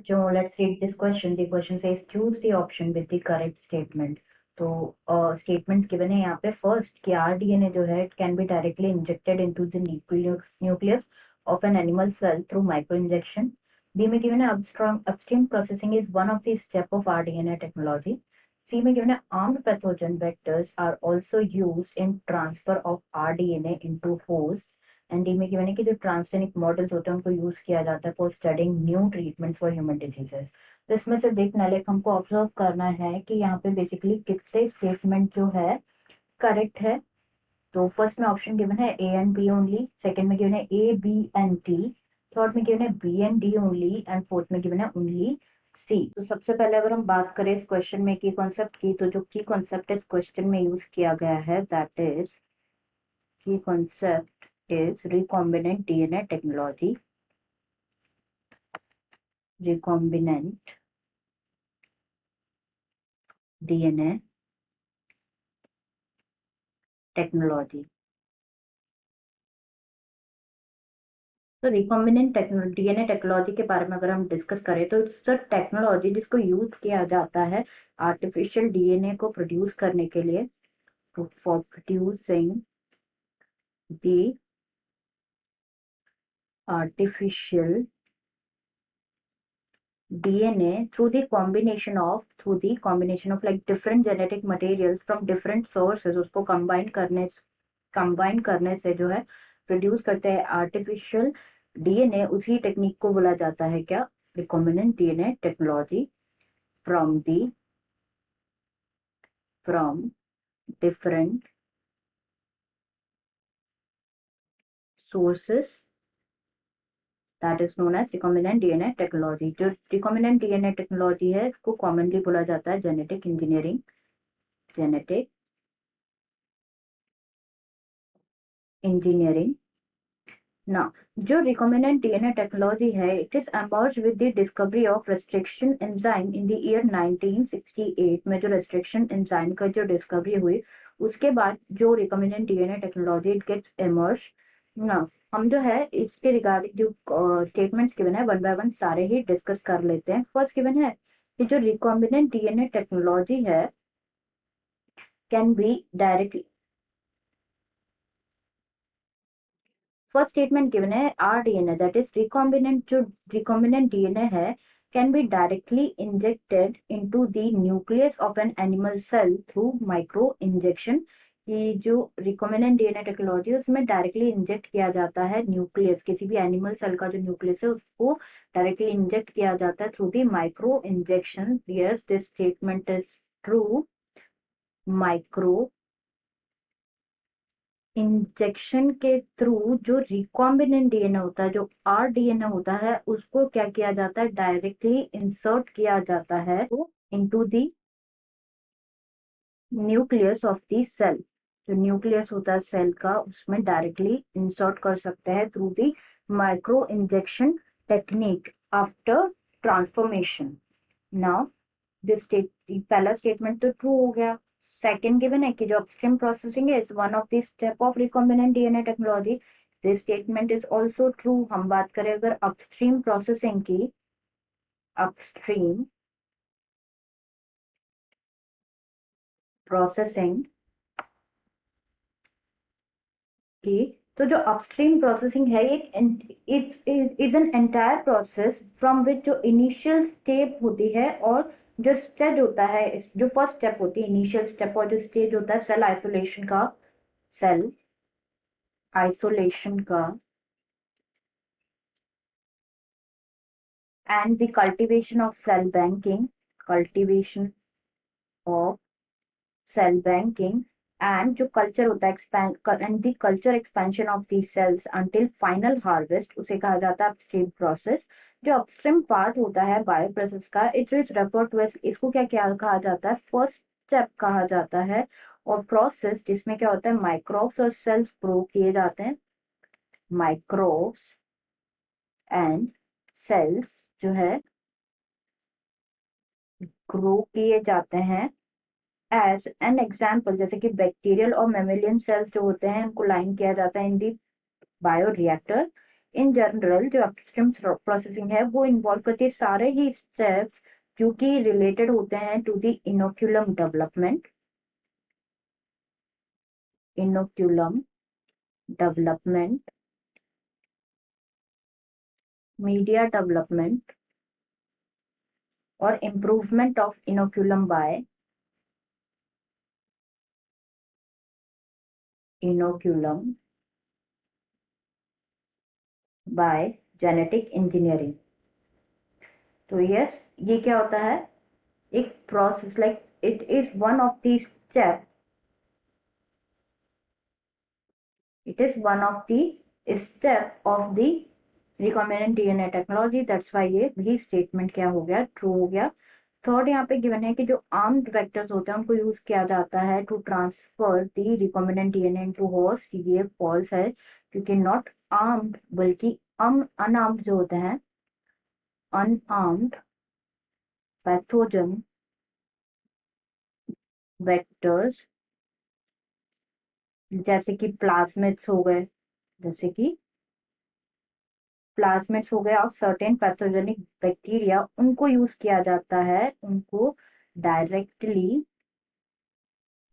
बच्चों, let's read this question. The question says choose the option with the correct statement. तो statement given है यहाँ पे first कि आरडीएनए जो है it can be directly injected into the nucleus of an animal cell through micro injection. B में given है upstream processing is one of the step of rDNA technology. C में given है armed pathogen vectors are also used in transfer of rDNA into host. And D में given है कि जो transgenic models होते हैं उनको यूज किया जाता है for studying new treatment for human diseases. तो इसमें से देखना लाइक हमको ऑब्जर्व करना है कि यहाँ पे बेसिकली कितने स्टेटमेंट जो है करेक्ट है. तो फर्स्ट में ऑप्शन गिवन है A and B only, second में गिवन है A B and D, third में गिवन है B and D only and fourth में गिवन है ओनली सी. तो सबसे पहले अगर हम बात करें इस क्वेश्चन में की कॉन्सेप्ट की, तो जो की कॉन्सेप्ट इस क्वेश्चन में यूज किया गया है दैट इज की concept is recombinant DNA technology. Recombinant DNA technology. तो रिकॉम्बिनेंट डीएनए टेक्नोलॉजी के बारे में अगर हम डिस्कस करें तो इट्स द टेक्नोलॉजी जिसको यूज किया जाता है आर्टिफिशियल डीएनए को प्रोड्यूस करने के लिए for producing the artificial DNA through the combination of like different genetic materials from different sources, उसको कंबाइन करने से जो है प्रोड्यूस करते हैं आर्टिफिशियल डीएनए. उसी टेक्निक को बोला जाता है क्या, recombinant DNA technology. From different sources that is known as recombinant DNA technology. जो रिकॉम्बिनेंट डीएनए टेक्नोलॉजी है इसको कॉमनली बोला जाता है जेनेटिक इंजीनियरिंग. Now, जो recombinant DNA technology है, it is emerged with the discovery of restriction enzyme in the year 1968. में जो restriction enzyme का जो discovery हुई, उसके बाद जो recombinant DNA technology it gets emerged. Now, हम जो है इसके रिगार्डिंग जो statements given है one by one सारे ही discuss कर लेते हैं. First given है कि जो recombinant DNA technology है can be directly. First statement given है आरडीएनए दैट इज रिकॉम्बिनेंट. जो रिकॉम्बिनेंट डीएनए है can be directly injected into the nucleus of an animal cell through micro injection. ये जो recombinant DNA technology है उसमें directly inject किया जाता है न्यूक्लियस, किसी भी एनिमल सेल का जो न्यूक्लियस है उसको डायरेक्टली इंजेक्ट किया जाता है through the micro injection. Yes, this statement is true. Micro injection के थ्रू जो रिकॉम्बिनेंट डीएनए होता है, जो आरडीएनए होता है, उसको क्या किया जाता है, डायरेक्टली इंसर्ट किया जाता है into the nucleus of the cell. जो न्यूक्लियस होता है सेल का उसमें डायरेक्टली इंसर्ट कर सकते हैं through the micro injection technique after transformation. Now this पहला स्टेटमेंट तो ट्रू हो गया. सेकेंड गिवन है कि जो upstream processing is one of the step of recombinant DNA technology. This statement is also true. हम बात करें अगर अपस्ट्रीम प्रोसेसिंग की, अपस्ट्रीम प्रोसेसिंग की, तो जो अपस्ट्रीम प्रोसेसिंग है एक is an entire process from which जो इनिशियल स्टेप होती है और जो स्टेज होता है, जो फर्स्ट स्टेप होती है इनिशियल स्टेप और जो स्टेज होता है सेल आइसोलेशन का and the cultivation of cell banking and जो कल्चर होता है and the culture expansion of these cells until final harvest, उसे कहा जाता है अपस्ट्रीम प्रोसेस. जो अपस्ट्रीम पार्ट होता है बायो प्रोसेस का, it is refer to as, इसको क्या क्या कहा जाता है, फर्स्ट स्टेप कहा जाता है. और प्रोसेस जिसमें क्या होता है माइक्रोब्स और सेल्स ग्रो किए जाते हैं, माइक्रोब्स एंड सेल्स जो है ग्रो किए जाते हैं. एज एन एग्जाम्पल जैसे कि बैक्टीरियल और मेमेलियन सेल्स जो होते हैं उनको लाइन किया जाता है इन दी बायोरिएक्टर. इन जनरल जो अपस्ट्रीम प्रोसेसिंग है वो इन्वॉल्व करती है सारे ही स्टेप्स जो कि रिलेटेड होते हैं to the inoculum development, inoculum development, media development और improvement of inoculum by inoculum by genetic engineering. तो यस, ये क्या होता है, एक process like it is one of the step, it is one of the step of the recombinant DNA technology. That's why ये भी statement क्या हो गया, ट्रू हो गया। थर्ड यहाँ पे गिवन है कि जो आर्म्ड वेक्टर्स होते हैं उनको यूज किया जाता है to transfer the recombinant DNA into host. ये फॉल्स है क्योंकि नॉट आर्म्ड बल्कि अनआर्म्ड जो होते हैं, अनआर्म्ड पैथोजन वेक्टर्स जैसे कि प्लाज्मिड्स हो गए, जैसे कि प्लाज्मिड्स हो गए और सर्टेन पैथोजेनिक बैक्टीरिया, उनको यूज किया जाता है, उनको डायरेक्टली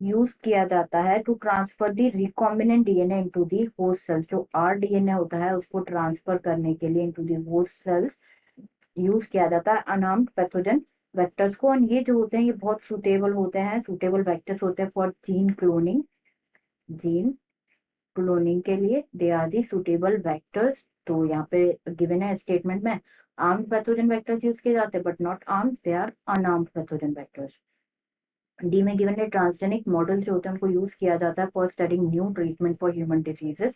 यूज किया जाता है to transfer the recombinant DNA into the host cells. जो आरडीएनए होता है उसको ट्रांसफर करने के लिए into the host cells use किया जाता है अनआर्म्ड पैथोजन वेक्टर्स को। और ये जो होते हैं ये बहुत सुटेबल होते हैं, सुटेबल वेक्टर्स होते हैं for gene cloning, gene cloning के लिए they are the suitable vectors. तो यहाँ पे गिवन है स्टेटमेंट में आर्म्ड पैथोजन वेक्टर्स यूज किए जाते हैं but not armed, they are unarmed pathogen vectors. D में गिवन है ट्रांसजेनिक मॉडल जो होते हैं उनको यूज किया जाता है for studying new treatment for human diseases.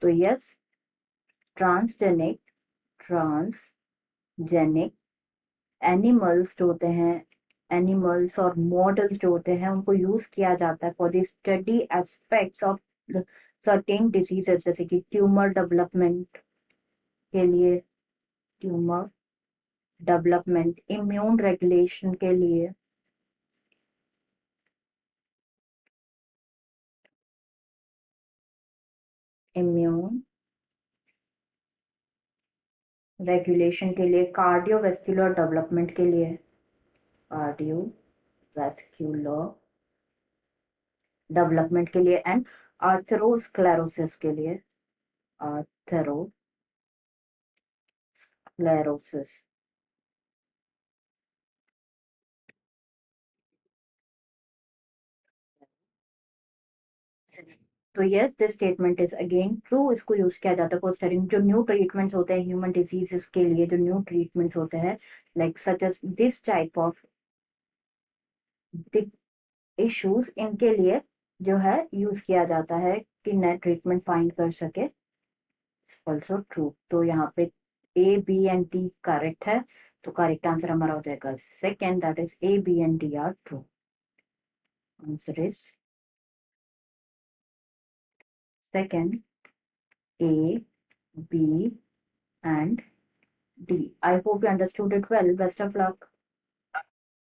तो यस, ट्रांसजेनिक ट्रांसजेनिक एनिमल्स जो होते हैं, एनिमल्स और मॉडल्स जो होते हैं उनको यूज किया जाता है for the study aspects of certain diseases, जैसे कि ट्यूमर डेवलपमेंट के लिए, ट्यूमर डेवलपमेंट, इम्यून रेगुलेशन के लिए, इम्यून रेगुलेशन के लिए, कार्डियोवेस्कुलर डेवलपमेंट के लिए, कार्डियोवेस्कुलर डेवलपमेंट के लिए एंड आर्थरोस्क्लेरोसिस के लिए, आर्थरोस्क्लेरोसिस। तो yes, this statement is again true. इसको यूज किया जाता है फॉर स्टडिंग जो न्यू ट्रीटमेंट्स होते हैं ह्यूमन डिजीजेस के लिए, जो न्यू ट्रीटमेंट्स होते हैं like such as this type of issues, इनके लिए जो है यूज किया जाता है कि नए ट्रीटमेंट फाइंड कर सके। Also true. तो यहाँ पे A B and D correct है, तो करेक्ट आंसर हमारा हो जाएगा second, that is A B and D are true. Answer is second, A B and D. I hope you understood it well. Best of luck.